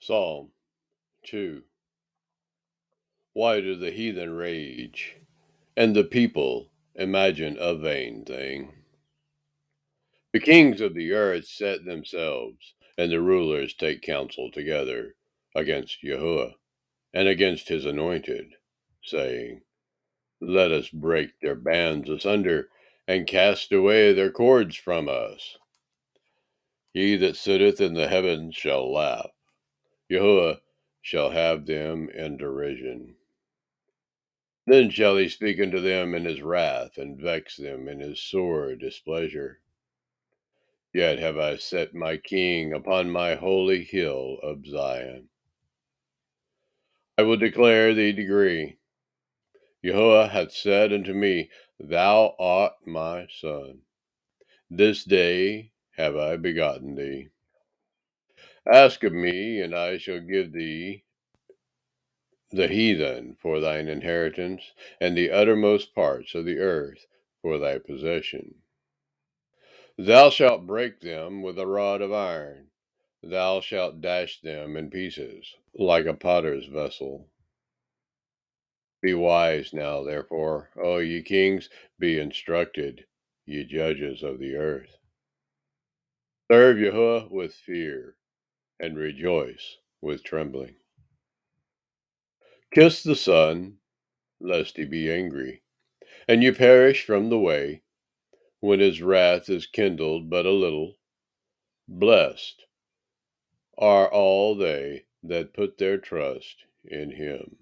Psalm 2. Why do the heathen rage, and the people imagine a vain thing? The kings of the earth set themselves, and the rulers take counsel together against Yahuwah and against his anointed, saying, Let us break their bands asunder, and cast away their cords from us. He that sitteth in the heavens shall laugh. Yahuwah shall have them in derision. Then shall he speak unto them in his wrath, and vex them in his sore displeasure. Yet have I set my king upon my holy hill of Zion. I will declare the decree. Jehovah hath said unto me, Thou art my son. This day have I begotten thee. Ask of me, and I shall give thee the heathen for thine inheritance, and the uttermost parts of the earth for thy possession. Thou shalt break them with a rod of iron. Thou shalt dash them in pieces, like a potter's vessel. Be wise now, therefore, O ye kings, be instructed, ye judges of the earth. Serve Yahuwah with fear, and rejoice with trembling. Kiss the Son, lest he be angry, and you perish from the way, when his wrath is kindled but a little. Blessed are all they that put their trust in him.